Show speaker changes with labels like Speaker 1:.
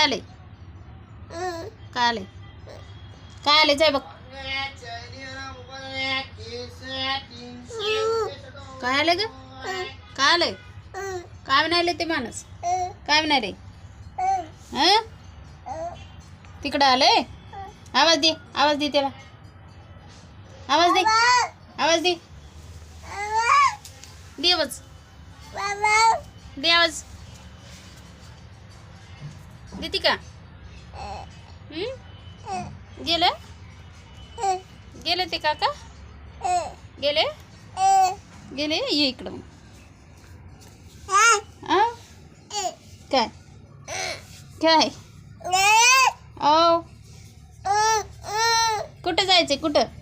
Speaker 1: काय आले काय आले काय आले जाय बघ काय आले ग काय आलंय काय म्हणाले ते माणूस काय म्हणाले तिकडं आलंय आवाज दे त्याला आवाज दे दे आवाज दे आवाज देते का गेले ते काका गेले ये इकडं काय काय ओ कुठं जायचंय कुठं